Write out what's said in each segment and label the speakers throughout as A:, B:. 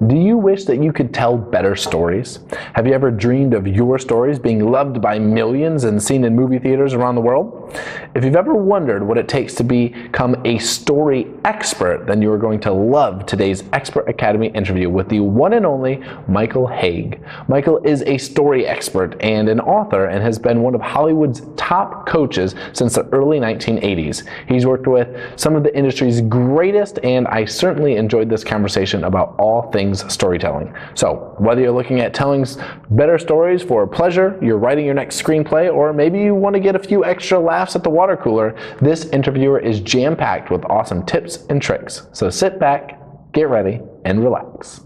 A: Do you wish that you could tell better stories? Have you ever dreamed of your stories being loved by millions and seen in movie theaters around the world? If you've ever wondered what it takes to become a story expert, then you are going to love today's Expert Academy interview with the one and only Michael Hauge. Michael is a story expert and an author and has been one of Hollywood's top coaches since the early 1980s. He's worked with some of the industry's greatest, and I certainly enjoyed this conversation about all things storytelling. So whether you're looking at telling better stories for pleasure, you're writing your next screenplay, or maybe you want to get a few extra laughs at the water cooler, this interviewer is jam-packed with awesome tips and tricks. So sit back, get ready, and relax.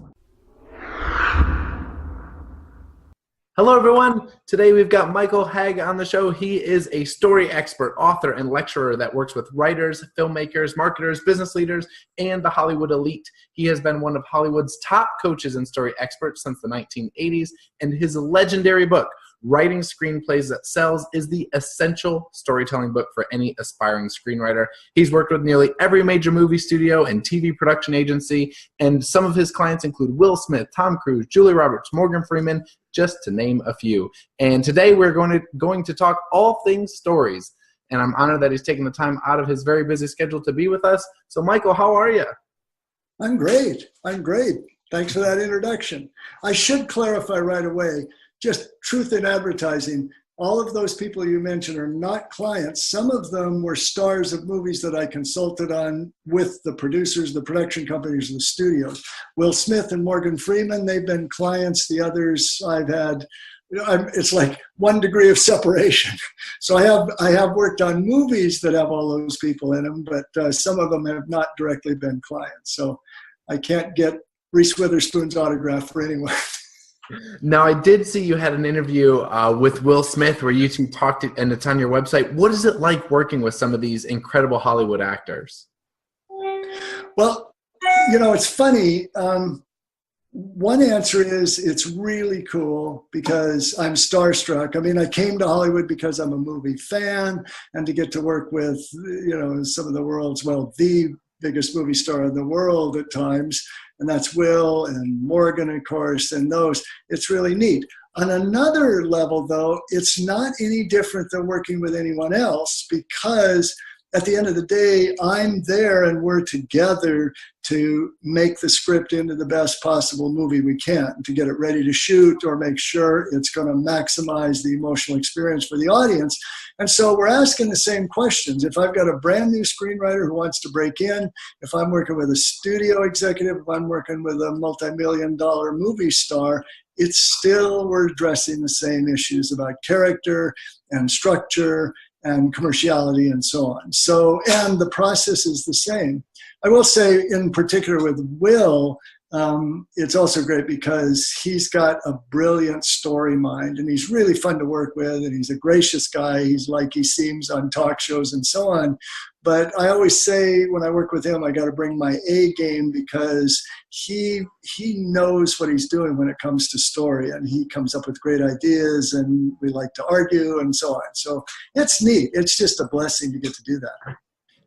A: Hello everyone, today we've got Michael Hauge on the show. He is a story expert, author, and lecturer that works with writers, filmmakers, marketers, business leaders, and the Hollywood elite. He has been one of Hollywood's top coaches and story experts since the 1980s, and his legendary book, Writing Screenplays That Sells, is the essential storytelling book for any aspiring screenwriter. He's worked with nearly every major movie studio and TV production agency, and some of his clients include Will Smith, Tom Cruise, Julia Roberts, Morgan Freeman, just to name a few. And today we're going to talk all things stories, and I'm honored that he's taken the time out of his very busy schedule to be with us. So Michael, how are you?
B: I'm great. Thanks for that introduction. I should clarify right away, just truth in advertising, all of those people you mentioned are not clients. Some of them were stars of movies that I consulted on with the producers, the production companies, and the studios. Will Smith and Morgan Freeman, they've been clients. The others I've had, it's like 1 degree of separation. So I have worked on movies that have all those people in them, but some of them have not directly been clients. So I can't get Reese Witherspoon's autograph for anyone.
A: Now, I did see you had an interview with Will Smith where you two talked, and it's on your website. What is it like working with some of these incredible Hollywood actors?
B: Well, you know, it's funny. One answer is it's really cool because I'm starstruck. I mean, I came to Hollywood because I'm a movie fan, and to get to work with, you know, some of the world's, well, the biggest movie star in the world at times, and that's Will and Morgan, of course, and those. It's really neat. On another level, though, it's not any different than working with anyone else because at the end of the day, I'm there and we're together to make the script into the best possible movie we can, to get it ready to shoot or make sure it's going to maximize the emotional experience for the audience. And so we're asking the same questions. If I've got a brand new screenwriter who wants to break in, if I'm working with a studio executive, if I'm working with a multi-million-dollar movie star, it's still, we're addressing the same issues about character and structure and commerciality and so on. So, and the process is the same. I will say in particular with Will, it's also great because he's got a brilliant story mind and he's really fun to work with and he's a gracious guy. He's like he seems on talk shows and so on. But I always say when I work with him, I got to bring my A game because he knows what he's doing when it comes to story and he comes up with great ideas and we like to argue and so on. So it's neat. It's just a blessing to get to do that.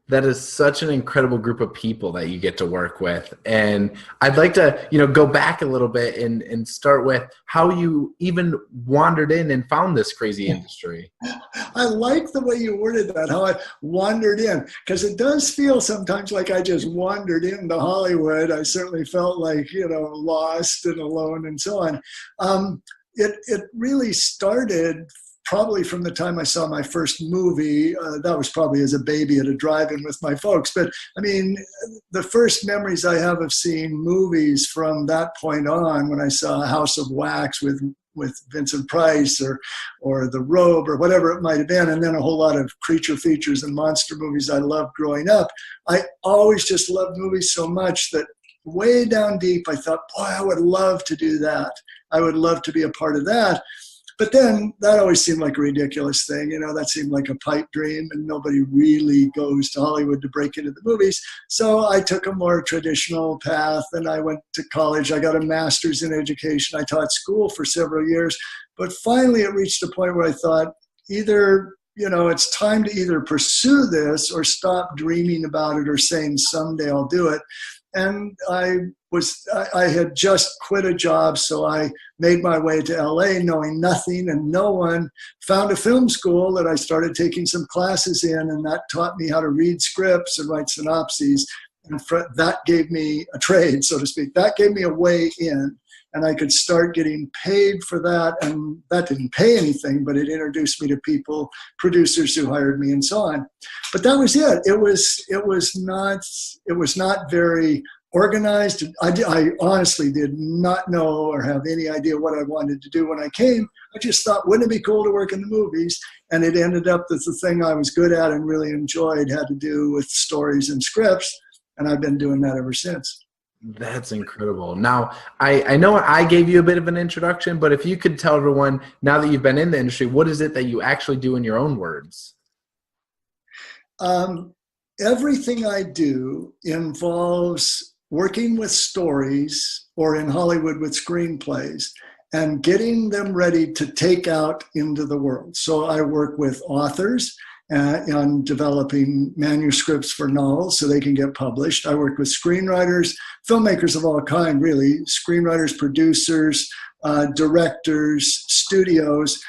A: That is such an incredible group of people that you get to work with. And I'd like to, go back a little bit and start with how you even wandered in and found this crazy industry.
B: I like the way you worded that, how I wandered in, because it does feel sometimes like I just wandered into Hollywood. I certainly felt like, lost and alone and so on. It really started probably from the time I saw my first movie. That was probably as a baby at a drive-in with my folks. But I mean, the first memories I have of seeing movies from that point on, when I saw House of Wax with Vincent Price or The Robe or whatever it might have been, and then a whole lot of creature features and monster movies I loved growing up. I always just loved movies so much that way down deep, I thought, boy, I would love to do that. I would love to be a part of that. But then that always seemed like a ridiculous thing. That seemed like a pipe dream and nobody really goes to Hollywood to break into the movies. So I took a more traditional path and I went to college. I got a master's in education. I taught school for several years, but finally it reached a point where I thought either, it's time to either pursue this or stop dreaming about it or saying someday I'll do it. And I had just quit a job, so I made my way to LA knowing nothing and no one. Found a film school that I started taking some classes in, and that taught me how to read scripts and write synopses. And that gave me a trade, so to speak. That gave me a way in, and I could start getting paid for that. And that didn't pay anything, but it introduced me to people, producers who hired me, and so on. But that was it. It was not very organized. I honestly did not know or have any idea what I wanted to do when I came. I just thought, wouldn't it be cool to work in the movies? And it ended up that the thing I was good at and really enjoyed had to do with stories and scripts. And I've been doing that ever since.
A: That's incredible. Now, I know I gave you a bit of an introduction, but if you could tell everyone, now that you've been in the industry, what is it that you actually do in your own words?
B: Everything I do involves working with stories, or in Hollywood with screenplays, and getting them ready to take out into the world. So I work with authors on developing manuscripts for novels so they can get published. I work with screenwriters, filmmakers of all kind, really, screenwriters, producers, directors, studios,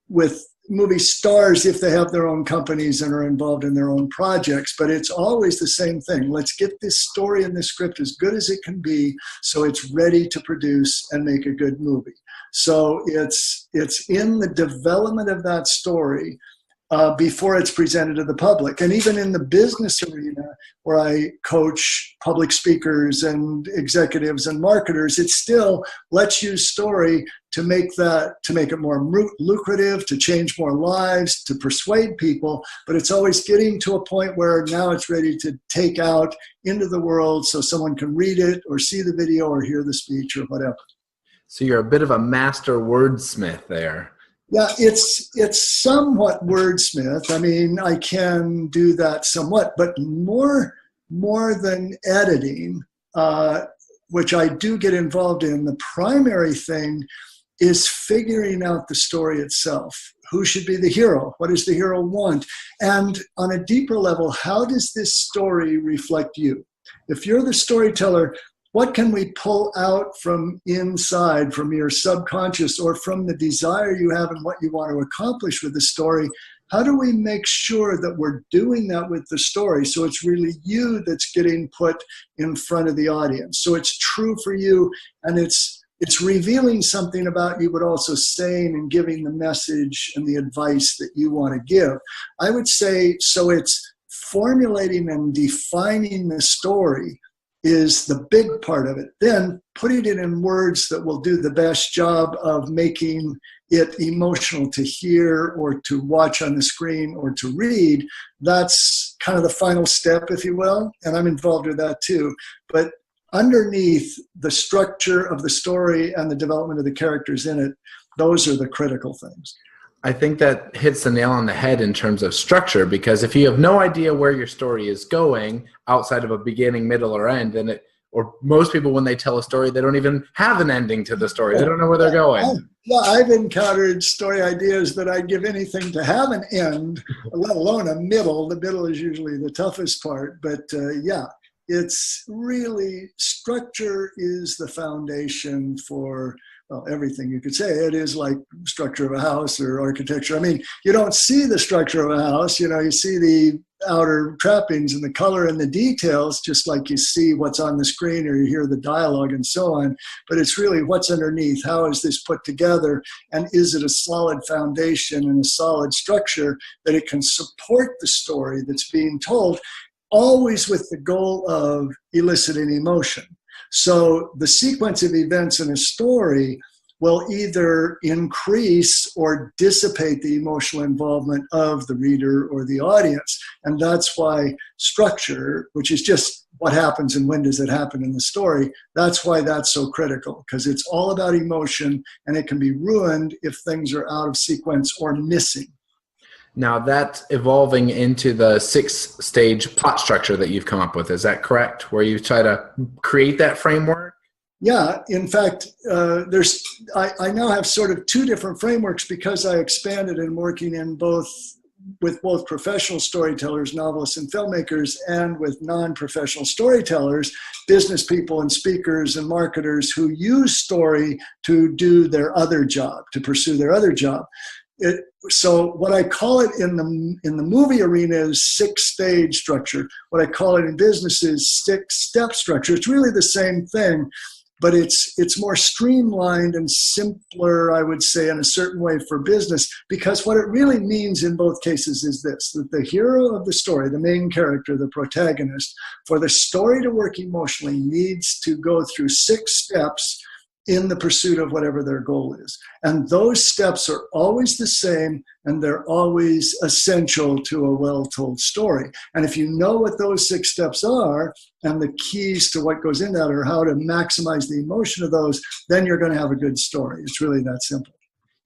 B: with movie stars if they have their own companies and are involved in their own projects. But it's always the same thing. Let's get this story and this script as good as it can be so it's ready to produce and make a good movie. So it's in the development of that story before it's presented to the public. And even in the business arena, where I coach public speakers and executives and marketers, it's still, let's use story to make it more lucrative, to change more lives, to persuade people. But it's always getting to a point where now it's ready to take out into the world so someone can read it or see the video or hear the speech or whatever. So
A: you're a bit of a master wordsmith there.
B: Yeah, it's somewhat wordsmith. I mean, I can do that somewhat, but more than editing, which I do get involved in, the primary thing is figuring out the story itself. Who should be the hero? What does the hero want? And on a deeper level, how does this story reflect you? If you're the storyteller, what can we pull out from inside, from your subconscious, or from the desire you have and what you want to accomplish with the story? How do we make sure that we're doing that with the story so it's really you that's getting put in front of the audience? So it's true for you, and it's revealing something about you, but also saying and giving the message and the advice that you want to give. I would say, so it's formulating and defining the story is the big part of it. Then putting it in words that will do the best job of making it emotional to hear or to watch on the screen or to read, that's kind of the final step, if you will. And I'm involved with that too. But underneath the structure of the story and the development of the characters in it, those are the critical things.
A: I think that hits the nail on the head in terms of structure, because if you have no idea where your story is going outside of a beginning, middle, or end, then or most people, when they tell a story, they don't even have an ending to the story. They don't know where they're going.
B: I've encountered story ideas that I'd give anything to have an end, let alone a middle. The middle is usually the toughest part. But yeah, it's really, structure is the foundation for, well, everything you could say. It is like structure of a house or architecture. I mean, you don't see the structure of a house, you see the outer trappings and the color and the details, just like you see what's on the screen or you hear the dialogue and so on. But it's really what's underneath. How is this put together? And is it a solid foundation and a solid structure that it can support the story that's being told, always with the goal of eliciting emotion? So the sequence of events in a story will either increase or dissipate the emotional involvement of the reader or the audience. And that's why structure, which is just what happens and when does it happen in the story, that's why that's so critical, because it's all about emotion, and it can be ruined if things are out of sequence or missing.
A: Now that's evolving into the 6-stage plot structure that you've come up with. Is that correct? Where you try to create that framework?
B: Yeah. In fact, I now have sort of 2 different frameworks because I expanded and working in both with both professional storytellers, novelists, and filmmakers, and with non-professional storytellers, business people and speakers and marketers who use story to do their other job, to pursue their other job. So what I call it in the movie arena is 6-stage structure. What I call it in business is 6-step structure. It's really the same thing, but it's more streamlined and simpler, I would say, in a certain way for business, because what it really means in both cases is this, that the hero of the story, the main character, the protagonist, for the story to work emotionally needs to go through 6 steps in the pursuit of whatever their goal is. And those steps are always the same, and they're always essential to a well-told story. And if you know what those 6 steps are, and the keys to what goes in that, or how to maximize the emotion of those, then you're going to have a good story. It's really that simple.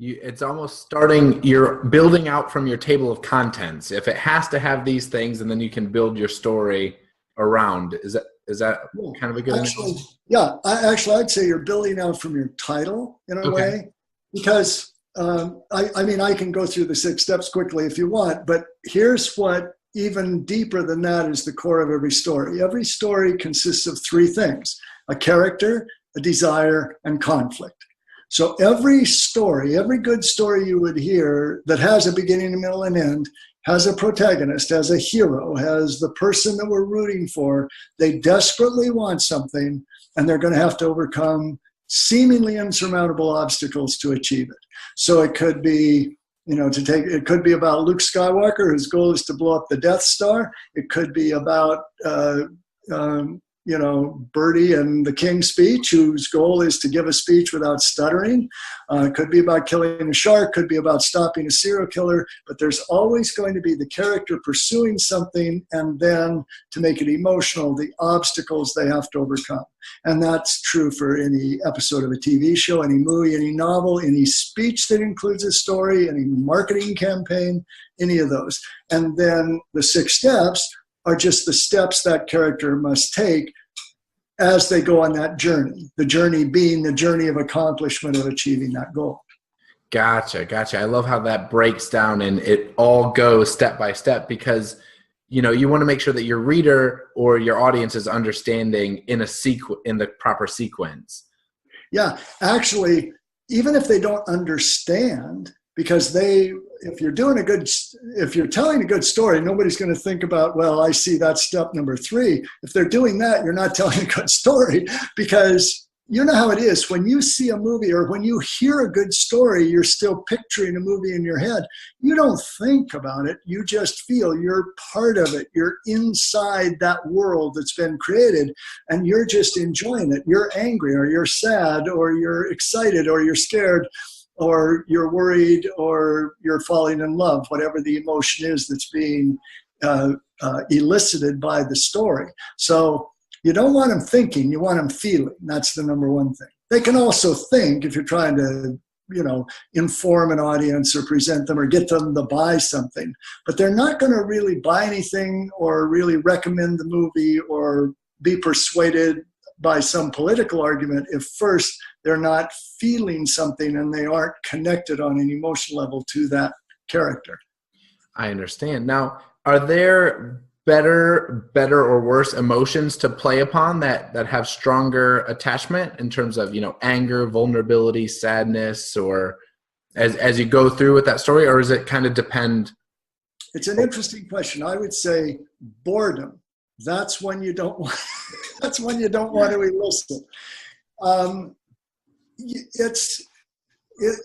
A: It's almost starting, you're building out from your table of contents. If it has to have these things, and then you can build your story around. Is that kind of a good analogy?
B: Yeah, I'd say you're building out from your title in a way, because I can go through the 6 steps quickly if you want, but here's what even deeper than that is the core of every story. Every story consists of 3 things: a character, a desire, and conflict. So every story, every good story you would hear that has a beginning, a middle, and end, has a protagonist, has a hero, has the person that we're rooting for. They desperately want something, and they're going to have to overcome seemingly insurmountable obstacles to achieve it. So it could be, it could be about Luke Skywalker, whose goal is to blow up the Death Star. It could be about, Bertie and the King's Speech, whose goal is to give a speech without stuttering. It could be about killing a shark, could be about stopping a serial killer, but there's always going to be the character pursuing something, and then to make it emotional, the obstacles they have to overcome. And that's true for any episode of a TV show, any movie, any novel, any speech that includes a story, any marketing campaign, any of those. And then the 6 steps are just the steps that character must take as they go on that journey, the journey being the journey of accomplishment of achieving that goal.
A: Gotcha. I love how that breaks down and it all goes step by step, because you want to make sure that your reader or your audience is understanding in the proper sequence. Yeah,
B: actually, even if they don't understand, because if you're telling a good story, nobody's going to think about, well, I see that's step number 3. If they're doing that, you're not telling a good story, because you know how it is. When you see a movie or when you hear a good story, you're still picturing a movie in your head. You don't think about it. You just feel you're part of it. You're inside that world that's been created, and you're just enjoying it. You're angry, or you're sad, or you're excited, or you're scared, or you're worried, or you're falling in love, whatever the emotion is that's being elicited by the story. So you don't want them thinking, you want them feeling. That's the number one thing. They can also think if you're trying to, inform an audience or present them or get them to buy something, but they're not going to really buy anything or really recommend the movie or be persuaded by some political argument if first they're not feeling something and they aren't connected on an emotional level to that character.
A: I understand. Now, are there better or worse emotions to play upon that have stronger attachment in terms of, anger, vulnerability, sadness, or as you go through with that story, or does it kind of depend?
B: It's an interesting question. I would say boredom. That's when you don't want, that's when you don't want to elicit.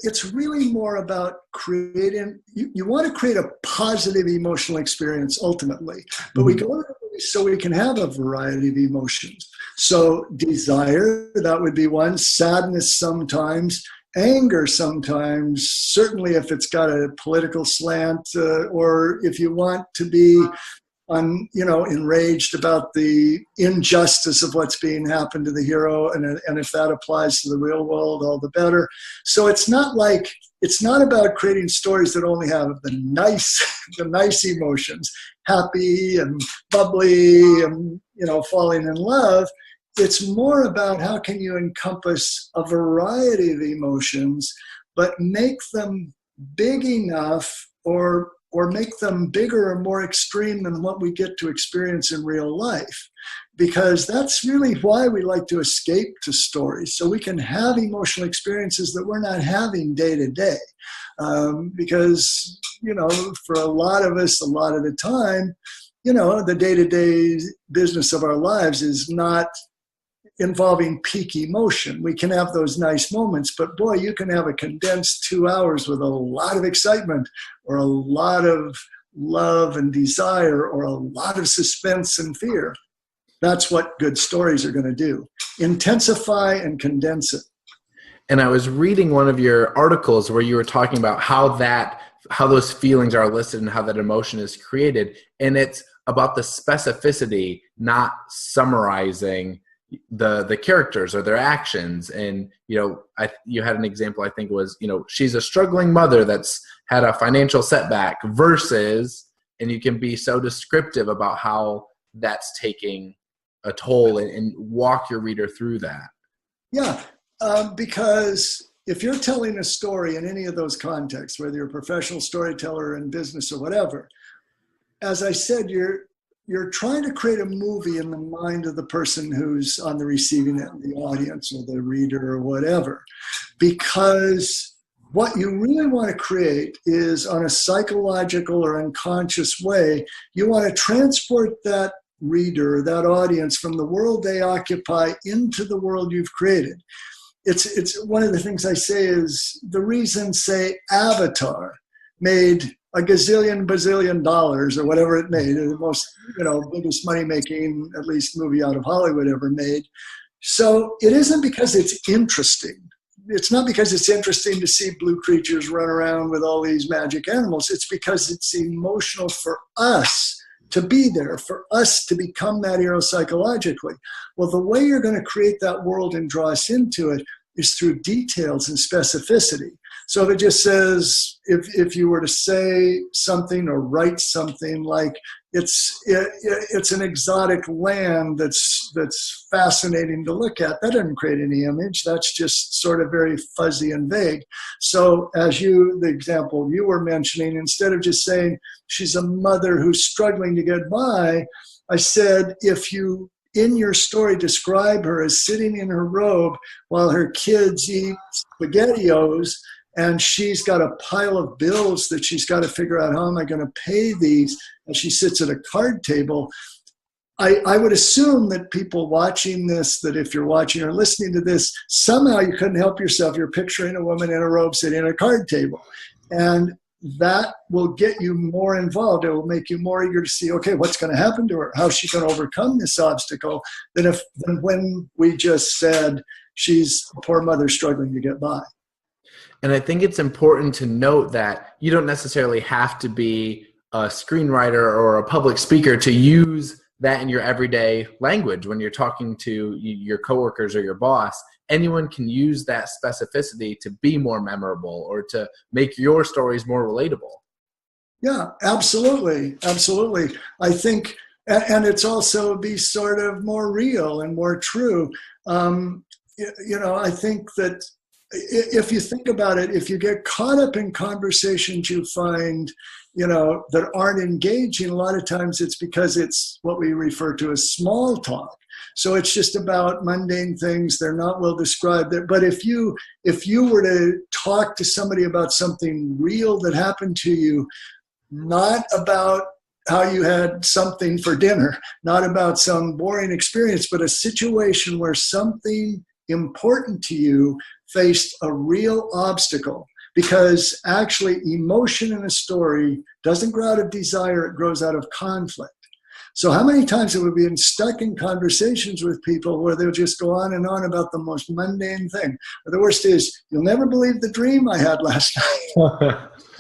B: It's really more about creating, you want to create a positive emotional experience ultimately, but we go to the movie so we can have a variety of emotions. So desire, that would be one, sadness sometimes, anger sometimes, certainly if it's got a political slant, or if you want to be enraged about the injustice of what's being happened to the hero, and if that applies to the real world, all the better. So it's not about creating stories that only have the nice emotions, happy and bubbly and falling in love. It's more about how can you encompass a variety of emotions, but make them big enough or or make them bigger or more extreme than what we get to experience in real life. Because that's really why we like to escape to stories, so we can have emotional experiences that we're not having day to day. Because, for a lot of us, a lot of the time, the day-to-day business of our lives is not involving peak emotion. We can have those nice moments, but boy, you can have a condensed 2 hours with a lot of excitement, or a lot of love and desire, or a lot of suspense and fear. That's what good stories are going to do. Intensify and condense it.
A: And I was reading one of your articles where you were talking about how those feelings are elicited and how that emotion is created. And it's about the specificity, not summarizing the characters or their actions. And, you had an example, I think was, she's a struggling mother that's had a financial setback versus, and you can be so descriptive about how that's taking a toll and walk your reader through that.
B: Yeah, because if you're telling a story in any of those contexts, whether you're a professional storyteller in business or whatever, as I said, you're trying to create a movie in the mind of the person who's on the receiving end, the audience or the reader or whatever. Because what you really want to create is, on a psychological or unconscious way, you want to transport that reader, that audience, from the world they occupy into the world you've created. It's one of the things I say is the reason, say, Avatar made a bazillion dollars or whatever it made, the most, biggest money-making, at least, movie out of Hollywood ever made. So it isn't because it's interesting. It's not because it's interesting to see blue creatures run around with all these magic animals. It's because it's emotional for us to be there, for us to become that hero psychologically. Well, the way you're going to create that world and draw us into it is through details and specificity. So if it just says, if you were to say something or write something like, it's an exotic land that's fascinating to look at, that doesn't create any image. That's just sort of very fuzzy and vague. So as the example you were mentioning, instead of just saying she's a mother who's struggling to get by, I said, if you, in your story, describe her as sitting in her robe while her kids eat SpaghettiOs, and she's got a pile of bills that she's got to figure out, how am I going to pay these? And she sits at a card table. I would assume that people watching this, that if you're watching or listening to this, somehow you couldn't help yourself. You're picturing a woman in a robe sitting at a card table. And that will get you more involved. It will make you more eager to see, okay, what's going to happen to her? How's she going to overcome this obstacle? Than when we just said she's a poor mother struggling to get by.
A: And I think it's important to note that you don't necessarily have to be a screenwriter or a public speaker to use that in your everyday language when you're talking to your coworkers or your boss. Anyone can use that specificity to be more memorable or to make your stories more relatable.
B: Yeah, absolutely. Absolutely. I think, and it's also be sort of more real and more true. I think that if you think about it, if you get caught up in conversations you find, that aren't engaging, a lot of times it's because it's what we refer to as small talk. So it's just about mundane things. They're not well described. But if you were to talk to somebody about something real that happened to you, not about how you had something for dinner, not about some boring experience, but a situation where something important to you faced a real obstacle. Because actually emotion in a story doesn't grow out of desire, it grows out of conflict. So how many times have we been stuck in conversations with people where they'll just go on and on about the most mundane thing? Or the worst is, you'll never believe the dream I had last night.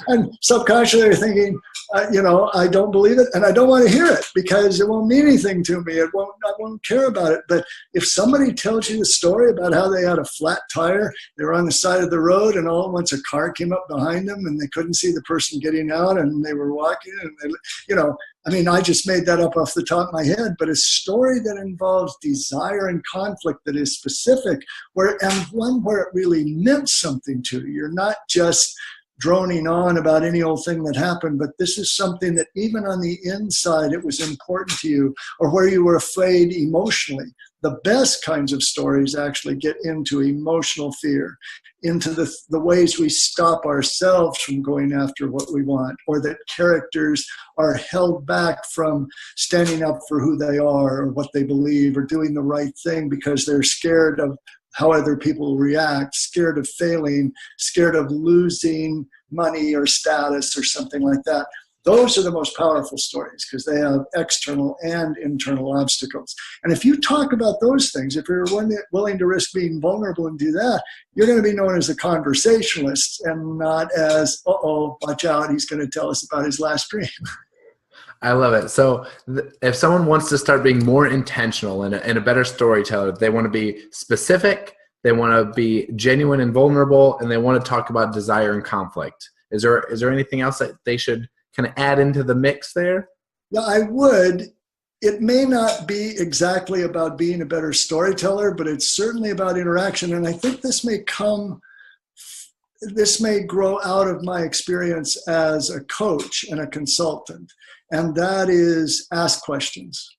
B: And subconsciously they're thinking, I don't believe it and I don't want to hear it because it won't mean anything to me. I won't care about it. But if somebody tells you a story about how they had a flat tire, they were on the side of the road and all at once a car came up behind them and they couldn't see the person getting out and they were walking and I just made that up off the top of my head, but a story that involves desire and conflict that is specific and one where it really meant something to you. You're not just droning on about any old thing that happened, but this is something that even on the inside, it was important to you, or where you were afraid emotionally. The best kinds of stories actually get into emotional fear, into the ways we stop ourselves from going after what we want, or that characters are held back from standing up for who they are or what they believe or doing the right thing because they're scared of how other people react, scared of failing, scared of losing money or status or something like that. Those are the most powerful stories because they have external and internal obstacles. And if you talk about those things, if you're willing to risk being vulnerable and do that, you're going to be known as a conversationalist and not as, uh-oh, watch out, he's going to tell us about his last dream.
A: I love it. So if someone wants to start being more intentional and a better storyteller, they want to be specific, they want to be genuine and vulnerable, and they want to talk about desire and conflict. Is there anything else that they should kind of add into the mix there?
B: Yeah, I would. It may not be exactly about being a better storyteller, but it's certainly about interaction. And I think this may grow out of my experience as a coach and a consultant. And that is ask questions.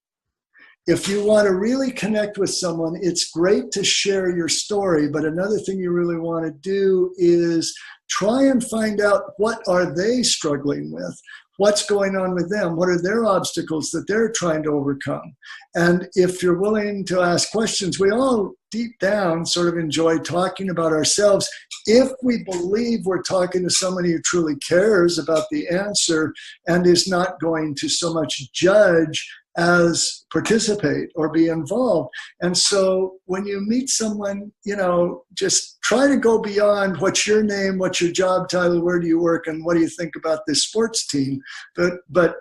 B: If you want to really connect with someone, it's great to share your story, but another thing you really want to do is try and find out what are they struggling with, what's going on with them, what are their obstacles that they're trying to overcome. And if you're willing to ask questions, we all deep down sort of enjoy talking about ourselves if we believe we're talking to somebody who truly cares about the answer and is not going to so much judge as participate or be involved. And so when you meet someone, just try to go beyond what's your name, what's your job title, where do you work, and what do you think about this sports team? But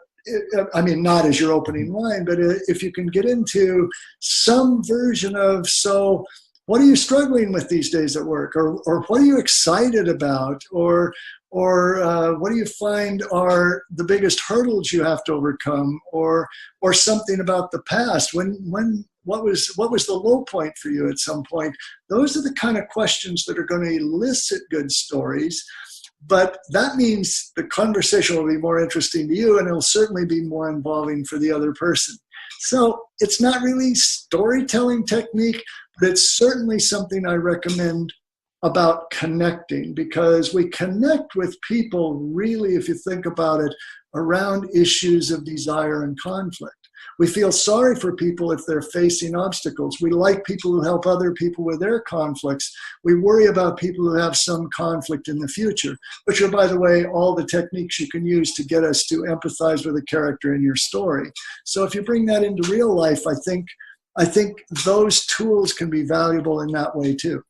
B: I mean, not as your opening line, but if you can get into some version of, so what are you struggling with these days at work? Or what are you excited about? Or what do you find are the biggest hurdles you have to overcome? Or something about the past. What was the low point for you at some point? Those are the kind of questions that are going to elicit good stories. But that means the conversation will be more interesting to you, and it'll certainly be more involving for the other person. So it's not really storytelling technique, but it's certainly something I recommend about connecting, because we connect with people really, if you think about it, around issues of desire and conflict. We feel sorry for people if they're facing obstacles. We like people who help other people with their conflicts. We worry about people who have some conflict in the future, which are, by the way, all the techniques you can use to get us to empathize with a character in your story. So if you bring that into real life, I think those tools can be valuable in that way too.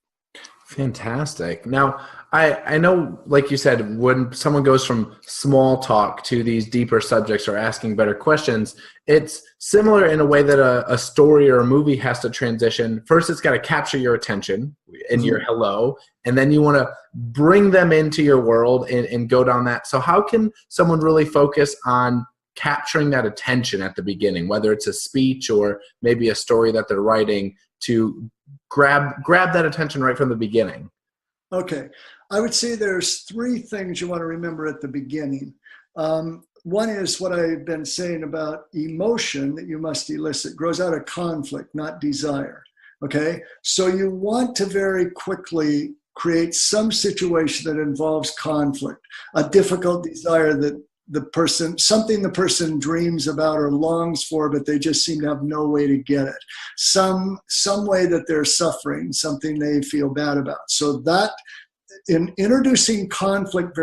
A: Fantastic. Now, I know, like you said, when someone goes from small talk to these deeper subjects or asking better questions, it's similar in a way that a story or a movie has to transition. First, it's got to capture your attention and your hello, and then you want to bring them into your world and go down that. So how can someone really focus on capturing that attention at the beginning, whether it's a speech or maybe a story that they're writing, to grab that attention right from the beginning?
B: Okay. I would say there's three things you want to remember at the beginning. One is what I've been saying about emotion that you must elicit grows out of conflict, not desire. Okay. So you want to very quickly create some situation that involves conflict, a difficult desire that something the person dreams about or longs for, but they just seem to have no way to get it. Some way that they're suffering, something they feel bad about. So that, in introducing conflict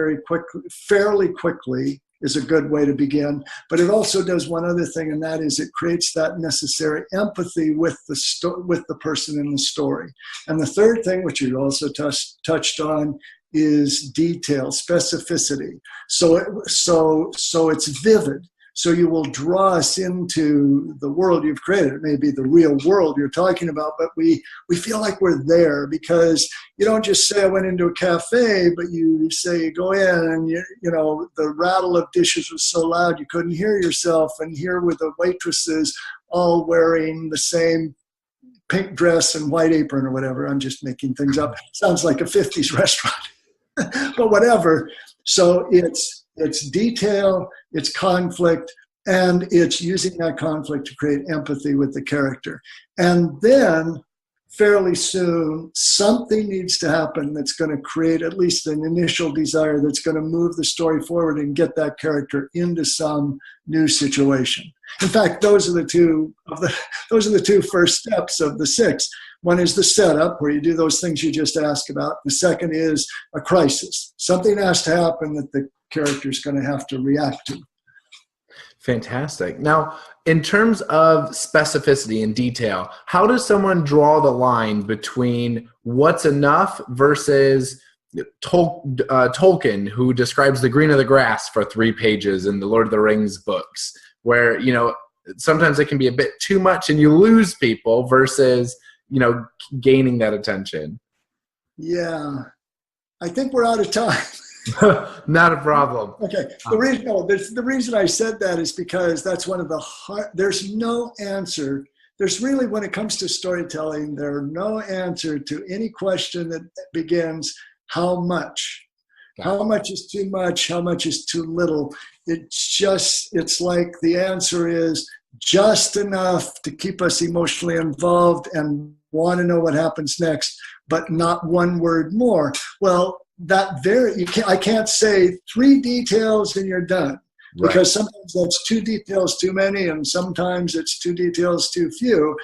B: fairly quickly is a good way to begin. But it also does one other thing, and that is it creates that necessary empathy with the person in the story. And the third thing, which you also touched on, is detail, specificity. So it's vivid. So you will draw us into the world you've created. It may be the real world you're talking about, but we feel like we're there, because you don't just say, I went into a cafe, but you say, you go in and the rattle of dishes was so loud you couldn't hear yourself. And here were the waitresses all wearing the same pink dress and white apron or whatever. I'm just making things up. Sounds like a 50s restaurant. but whatever. So it's detail, it's conflict, and it's using that conflict to create empathy with the character. And then fairly soon, something needs to happen that's going to create at least an initial desire that's going to move the story forward and get that character into some new situation. In fact, those are the two first steps of the 6. One is the setup, where you do those things you just asked about. The second is a crisis. Something has to happen that the character's going to have to react to.
A: Fantastic. Now, in terms of specificity and detail, how does someone draw the line between what's enough versus Tolkien, who describes the green of the grass for 3 pages in the Lord of the Rings books, where, sometimes it can be a bit too much and you lose people versus, gaining that attention?
B: Yeah. I think we're out of time.
A: Not a problem.
B: Okay. The reason I said that is because that's one of the there's no answer. There's really, when it comes to storytelling, there's no answer to any question that begins, how much? How much is too much? How much is too little? It's like the answer is just enough to keep us emotionally involved and want to know what happens next, but not one word more. Well, I can't say 3 details and you're done, because sometimes that's 2 details too many, and sometimes it's 2 details too few,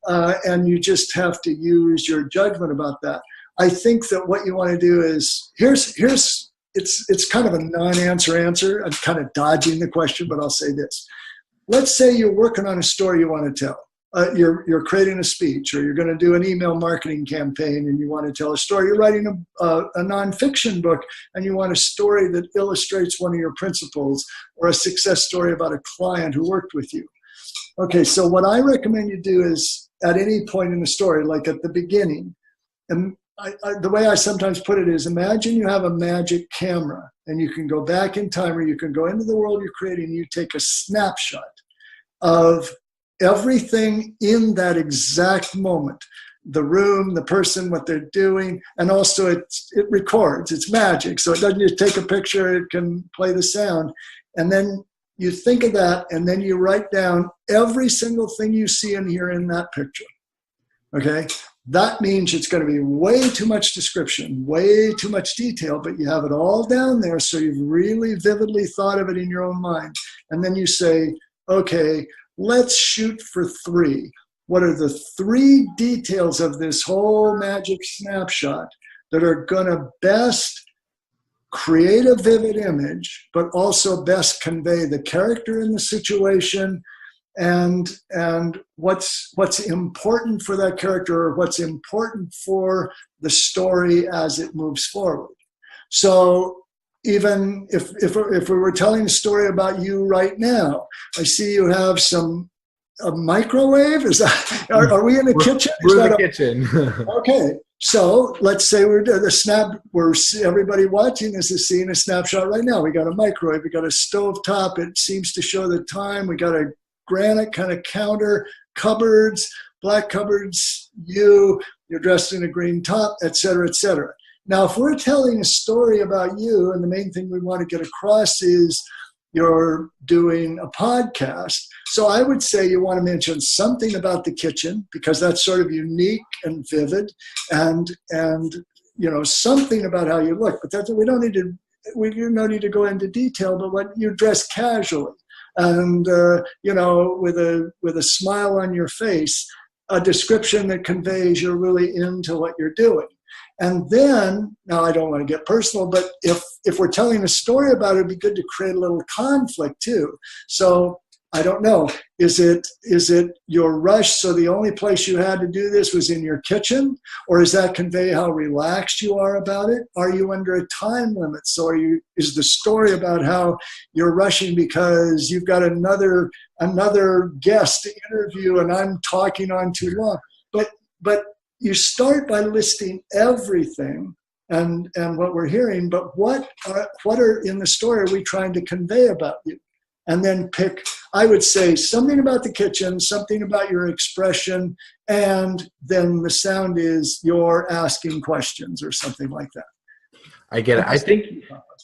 B: and you just have to use your judgment about that. I think that what you want to do is it's kind of a non-answer answer. I'm kind of dodging the question, but I'll say this. Let's say you're working on a story you want to tell. You're creating a speech, or you're going to do an email marketing campaign and you want to tell a story. You're writing a nonfiction book and you want a story that illustrates one of your principles, or a success story about a client who worked with you. Okay, so what I recommend you do is, at any point in the story, like at the beginning, and the way I sometimes put it is, imagine you have a magic camera and you can go back in time, or you can go into the world you're creating and you take a snapshot of everything in that exact moment, the room, the person, what they're doing, and also it records. It's magic, so it doesn't just take a picture, it can play the sound. And then you think of that, and then you write down every single thing you see and hear in that picture. Okay? That means it's going to be way too much description, way too much detail, but you have it all down there, so you've really vividly thought of it in your own mind. And then you say, okay, let's shoot for 3. What are the 3 details of this whole magic snapshot that are going to best create a vivid image, but also best convey the character in the situation, and what's important for that character, or what's important for the story as it moves forward? So even if we were telling a story about you right now, I see you have a microwave. Is that, are we in the kitchen?
A: We're in the kitchen.
B: Okay, so let's say everybody watching this is seeing a snapshot right now. We got a microwave, we got a stove top. It seems to show the time. We got a granite kind of counter, cupboards, black cupboards. You're dressed in a green top, et cetera, et cetera. Now, if we're telling a story about you, and the main thing we want to get across is you're doing a podcast, so I would say you want to mention something about the kitchen, because that's sort of unique and vivid, and something about how you look. But we don't need to go into detail. But when you dress casually, and with a smile on your face, a description that conveys you're really into what you're doing. And then, now I don't want to get personal, but if we're telling a story about it, it'd be good to create a little conflict too. So I don't know, is it your rush, so the only place you had to do this was in your kitchen? Or does that convey how relaxed you are about it? Are you under a time limit? So is the story about how you're rushing because you've got another guest to interview and I'm talking on too long? But you start by listing everything and what we're hearing, but what are in the story are we trying to convey about you? And then pick, I would say, something about the kitchen, something about your expression, and then the sound is you're asking questions or something like that.
A: I get it.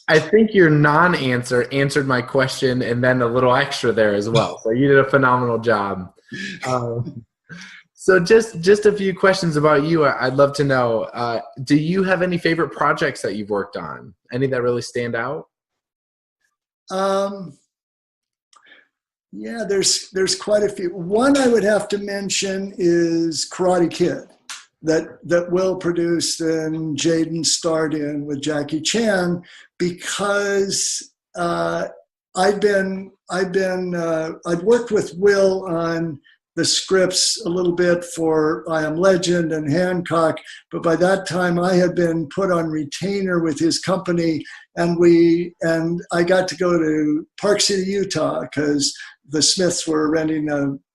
A: I think your non-answer answered my question and then a little extra there as well. So you did a phenomenal job. So just a few questions about you. I'd love to know, do you have any favorite projects that you've worked on? Any that really stand out?
B: Yeah, there's quite a few. One I would have to mention is Karate Kid, that Will produced and Jaden starred in with Jackie Chan, because I'd worked with Will on the scripts a little bit for I Am Legend and Hancock, but by that time I had been put on retainer with his company, and I got to go to Park City, Utah, because the Smiths were renting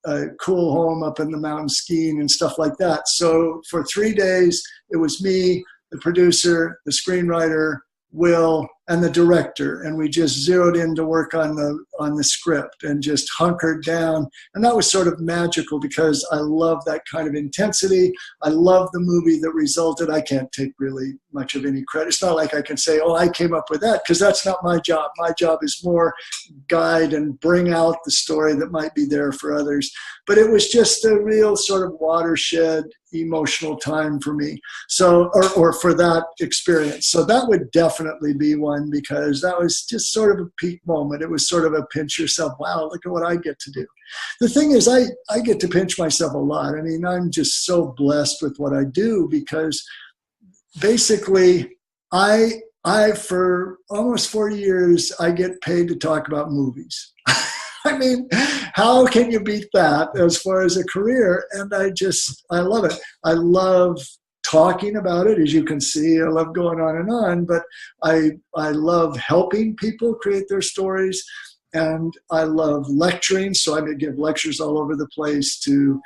B: a cool home up in the mountains skiing and stuff like that. So for 3 days, it was me, the producer, the screenwriter, Will, and the director, and we just zeroed in to work on the script and just hunkered down. And that was sort of magical because I love that kind of intensity. I love the movie that resulted. I can't take really much of any credit. It's not like I can say, oh, I came up with that, because that's not my job. My job is more guide and bring out the story that might be there for others. But it was just a real sort of watershed emotional time for me. So, or for that experience. So that would definitely be one, because that was just sort of a peak moment. It was sort of a pinch yourself. Wow, look at what I get to do. The thing is, I get to pinch myself a lot. I mean, I'm just so blessed with what I do, because basically I for almost 40 years, I get paid to talk about movies. I mean, how can you beat that as far as a career? And I love it. I love talking about it, as you can see. I love going on and on, but I love helping people create their stories, and I love lecturing. So I may give lectures all over the place to,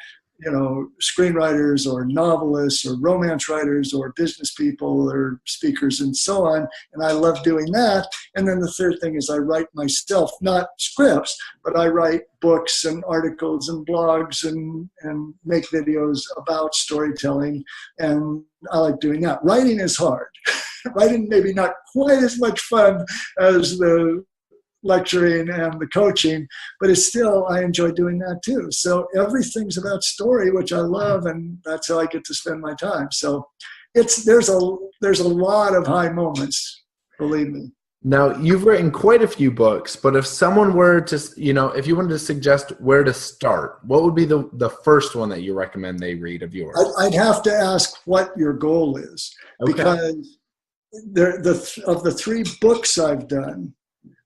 B: screenwriters or novelists or romance writers or business people or speakers and so on. And I love doing that. And then the third thing is I write myself, not scripts, but I write books and articles and blogs and make videos about storytelling. And I like doing that. Writing is hard. Writing maybe not quite as much fun as the lecturing and the coaching, but it's still, I enjoy doing that too. So everything's about story, which I love, and that's how I get to spend my time. So there's a lot of high moments, believe me.
A: Now, you've written quite a few books, but if someone were to, if you wanted to suggest where to start, what would be the first one that you recommend they read of yours?
B: I'd have to ask what your goal is, because of the 3 books I've done,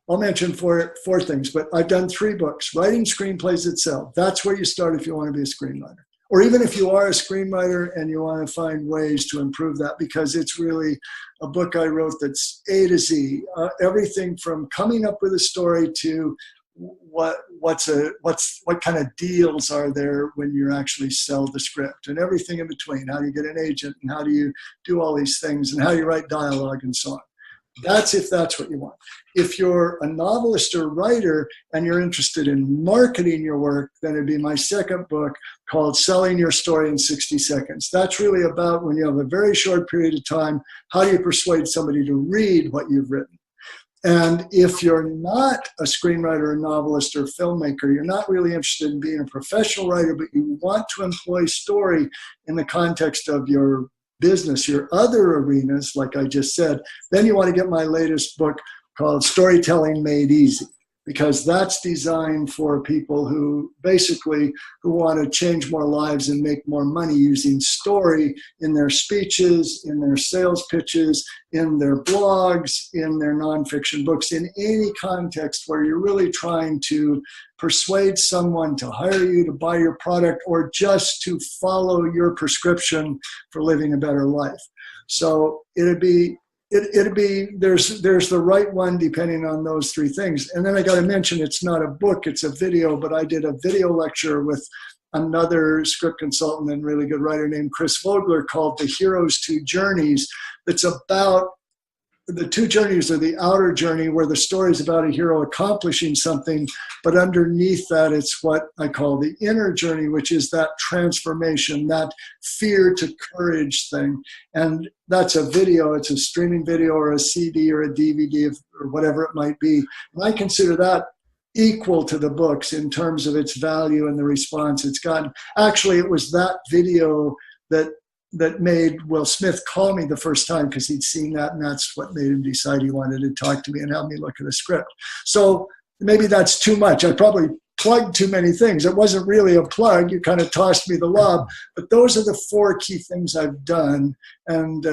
B: I'll mention four things, but I've done 3 books. Writing screenplays itself, that's where you start if you want to be a screenwriter. Or even if you are a screenwriter and you want to find ways to improve that, because it's really a book I wrote that's A to Z. Everything from coming up with a story to what kind of deals are there when you actually sell the script, and everything in between. How do you get an agent, and how do you do all these things, and how you write dialogue and so on. That's if that's what you want. If you're a novelist or writer and you're interested in marketing your work, then it'd be my second book called Selling Your Story in 60 Seconds. That's really about, when you have a very short period of time, how do you persuade somebody to read what you've written? And if you're not a screenwriter, a novelist, or filmmaker, you're not really interested in being a professional writer, but you want to employ story in the context of your business, your other arenas, like I just said, then you want to get my latest book called Storytelling Made Easy, because that's designed for people who want to change more lives and make more money using story in their speeches, in their sales pitches, in their blogs, in their nonfiction books, in any context where you're really trying to persuade someone to hire you to buy your product, or just to follow your prescription for living a better life. So it'd be there's the right one depending on those 3 things. And then I got to mention, it's not a book, it's a video, but I did a video lecture with another script consultant and really good writer named Chris Vogler called The Hero's 2 Journeys. That's about the two journeys are the outer journey where the story is about a hero accomplishing something, but underneath that it's what I call the inner journey, which is that transformation, that fear to courage thing. And that's a video, it's a streaming video or a CD or a DVD or whatever it might be. And I consider that equal to the books in terms of its value and the response it's gotten. Actually, it was that video that made Will Smith call me the first time because he'd seen that, and that's what made him decide he wanted to talk to me and have me look at a script. So maybe that's too much. I probably plugged too many things. It wasn't really a plug. You kind of tossed me the lob. But those are the 4 key things I've done. And,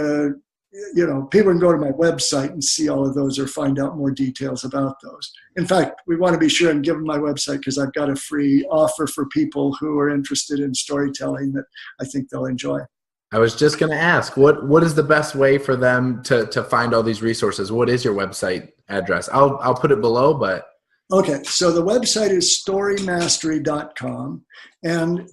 B: people can go to my website and see all of those or find out more details about those. In fact, we want to be sure and give them my website because I've got a free offer for people who are interested in storytelling that I think they'll enjoy.
A: I was just going to ask, what is the best way for them to find all these resources? What is your website address? I'll put it below, but.
B: Okay, so the website is storymastery.com. And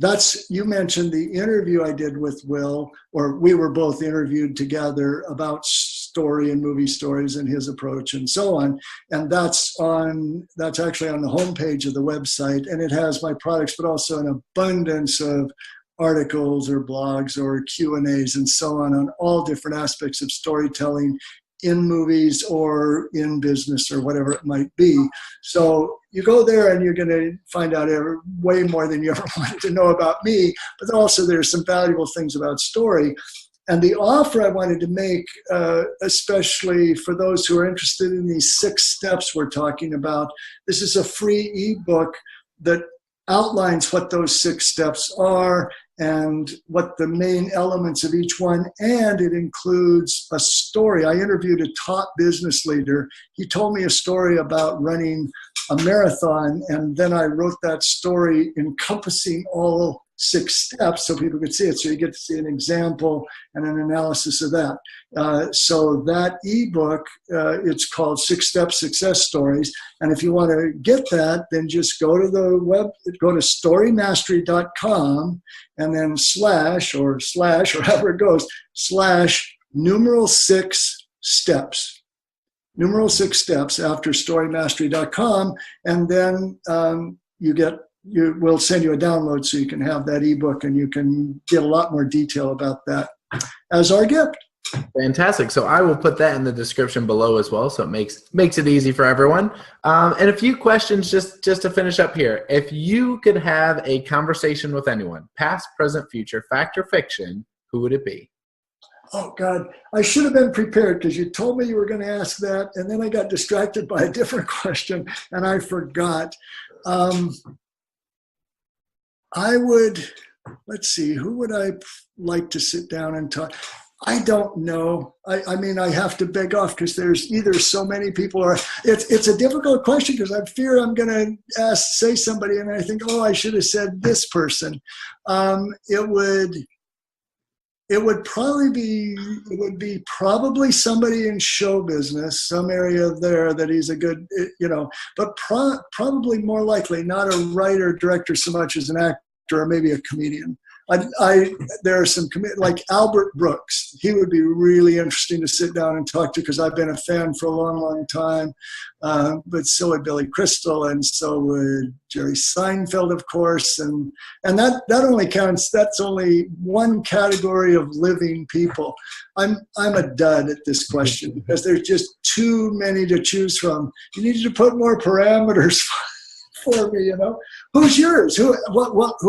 B: you mentioned the interview I did with Will, or we were both interviewed together about story and movie stories and his approach and so on. And that's actually on the homepage of the website. And it has my products, but also an abundance of articles or blogs or Q&As and so on all different aspects of storytelling in movies or in business or whatever it might be. So you go there and you're going to find out way more than you ever wanted to know about me, but also there's some valuable things about story. And the offer I wanted to make, especially for those who are interested in these 6 steps we're talking about, this is a free ebook that outlines what those 6 steps are and what the main elements of each one, and it includes a story. I interviewed a top business leader. He told me a story about running a marathon, and then I wrote that story encompassing all 6 steps so people could see it. So you get to see an example and an analysis of that. So that ebook, it's called 6 Step Success Stories. And if you want to get that, then just go to the web, go to storymastery.com and then slash or however it goes, /6 steps. Numeral 6 steps after storymastery.com. And then we'll send you a download so you can have that ebook and you can get a lot more detail about that as our gift.
A: Fantastic. So I will put that in the description below as well, so it makes it easy for everyone. And a few questions just to finish up here. If you could have a conversation with anyone, past, present, future, fact or fiction, who would it be?
B: Oh, God, I should have been prepared because you told me you were going to ask that, and then I got distracted by a different question, and I forgot. Let's see, who would I like to sit down and talk? I don't know. I mean, I have to beg off because there's either so many people or it's a difficult question because I fear I'm going to say somebody and I think, oh, I should have said this person. It would be probably somebody in show business, some area there that he's a good, but probably more likely not a writer, director so much as an actor or maybe a comedian. There are some like Albert Brooks. He would be really interesting to sit down and talk to because I've been a fan for a long, long time. But so would Billy Crystal, and so would Jerry Seinfeld, of course. And that only counts. That's only one category of living people. I'm a dud at this question because there's just too many to choose from. You need to put more parameters for me. Who's yours? Who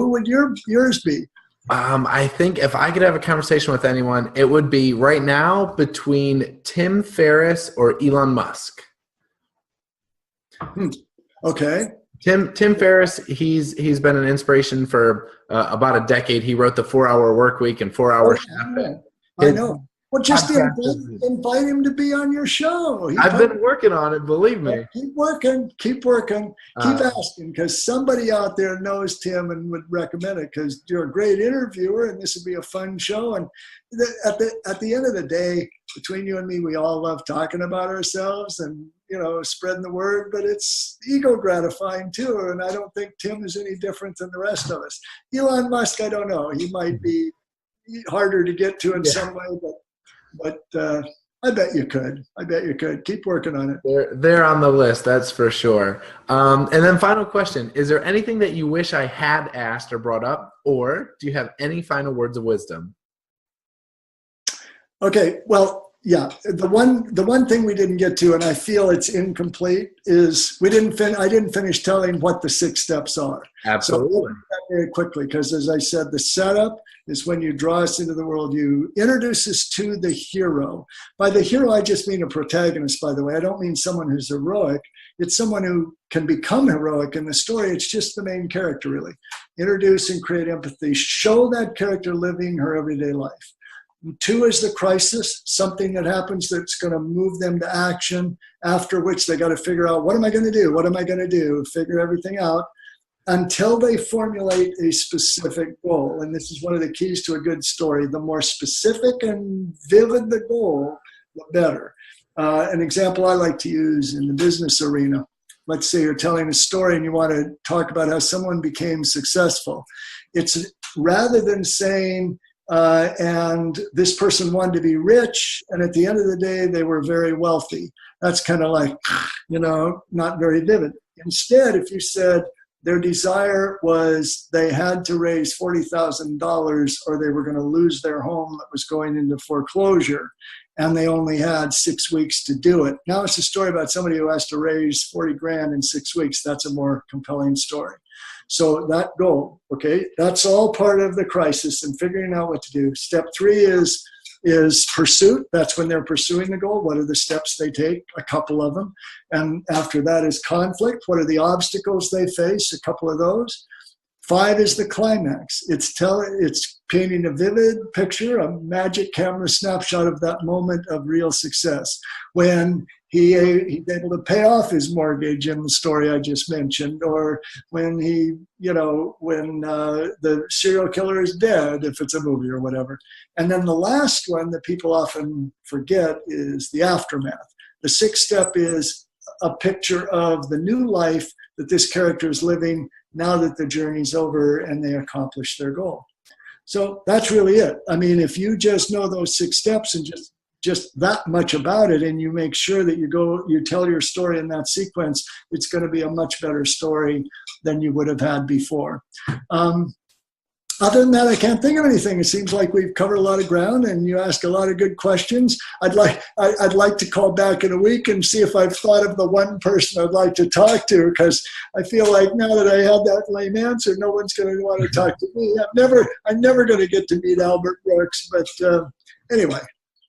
B: would yours be?
A: I think if I could have a conversation with anyone, it would be right now between Tim Ferriss or Elon Musk.
B: Okay.
A: Tim Ferriss, he's been an inspiration for about a decade. He wrote the 4-Hour Workweek and 4-Hour Chef.
B: I know. Well, just invite him to be on your show.
A: I've been working on it, believe me.
B: Keep working, keep asking, because somebody out there knows Tim and would recommend it because you're a great interviewer and this would be a fun show. And at the end of the day, between you and me, we all love talking about ourselves and, spreading the word, but it's ego gratifying too. And I don't think Tim is any different than the rest of us. Elon Musk, I don't know. He might be harder to get to in some way, but I bet you could. I bet you could. Keep working on it.
C: They're on the list, that's for sure. And then final question, is there anything that you wish I had asked or brought up, or do you have any final words of wisdom?
B: Okay, well, yeah. The one thing we didn't get to, and I feel it's incomplete, is I didn't finish telling what the 6 steps are.
C: Absolutely.
B: So I'll do that very quickly, because as I said, the setup is when you draw us into the world. You introduce us to the hero. By the hero, I just mean a protagonist, by the way. I don't mean someone who's heroic. It's someone who can become heroic in the story. It's just the main character, really. Introduce and create empathy. Show that character living her everyday life. 2 is the crisis, something that happens that's going to move them to action, after which they got to figure out, what am I going to do? What am I going to do? Figure everything out until they formulate a specific goal. And this is one of the keys to a good story. The more specific and vivid the goal, the better. An example I like to use in the business arena. Let's say you're telling a story and you want to talk about how someone became successful. It's rather than saying, and this person wanted to be rich, and at the end of the day, they were very wealthy. That's kind of like, not very vivid. Instead, if you said their desire was they had to raise $40,000 or they were going to lose their home that was going into foreclosure, and they only had 6 weeks to do it. Now it's a story about somebody who has to raise 40 grand in 6 weeks. That's a more compelling story. So that goal, okay, that's all part of the crisis and figuring out what to do. Step 3 is pursuit. That's when they're pursuing the goal. What are the steps they take? A couple of them. And after that is conflict. What are the obstacles they face? A couple of those. 5 is the climax. It's painting a vivid picture, a magic camera snapshot of that moment of real success. When he's able to pay off his mortgage in the story I just mentioned, or when when the serial killer is dead, if it's a movie or whatever. And then the last one that people often forget is the aftermath. The 6th step is a picture of the new life that this character is living now that the journey's over and they accomplish their goal. So that's really it. I mean, if you just know those 6 steps and just that much about it, and you make sure that you tell your story in that sequence, it's going to be a much better story than you would have had before. Other than that, I can't think of anything. It seems like we've covered a lot of ground, and you ask a lot of good questions. I'd like to call back in a week and see if I've thought of the one person I'd like to talk to, because I feel like now that I had that lame answer, no one's going to want to talk to me. I'm never going to get to meet Albert Brooks, but anyway,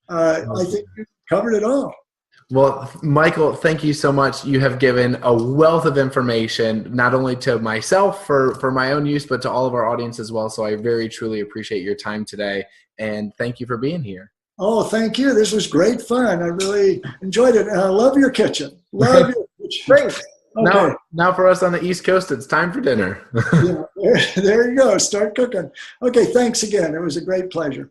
B: I think you covered it all.
C: Well, Michael, thank you so much. You have given a wealth of information, not only to myself for my own use, but to all of our audience as well. So I very, truly appreciate your time today. And thank you for being here.
B: Oh, thank you. This was great fun. I really enjoyed it. And I love your kitchen. Love your kitchen.
C: Great.
B: Okay.
C: Now for us on the East Coast, it's time for dinner.
B: Yeah, there you go. Start cooking. Okay, thanks again. It was a great pleasure.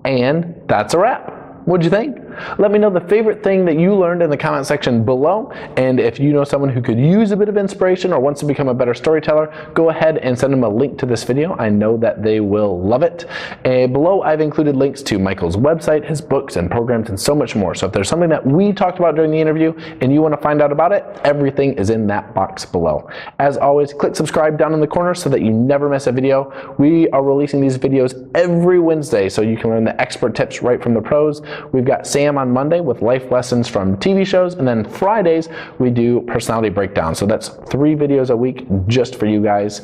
A: And that's a wrap. What'd you think? Let me know the favorite thing that you learned in the comment section below. And if you know someone who could use a bit of inspiration or wants to become a better storyteller, go ahead and send them a link to this video. I know that they will love it. Below, I've included links to Michael's website, his books and programs, and so much more. So if there's something that we talked about during the interview and you want to find out about it, everything is in that box below. As always, click subscribe down in the corner so that you never miss a video. We are releasing these videos every Wednesday, so you can learn the expert tips right from the pros. We've got Sam on Monday with life lessons from TV shows, and then Fridays we do personality breakdown. So that's 3 videos a week just for you guys.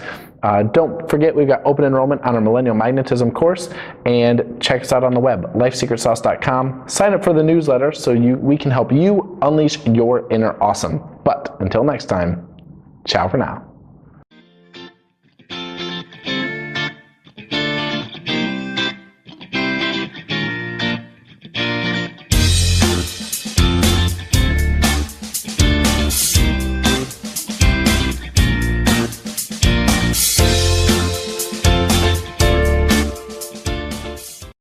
A: Don't forget, we've got open enrollment on our Millennial Magnetism course, and check us out on the web, lifesecretsauce.com. Sign up for the newsletter so we can help you unleash your inner awesome. But until next time, ciao for now.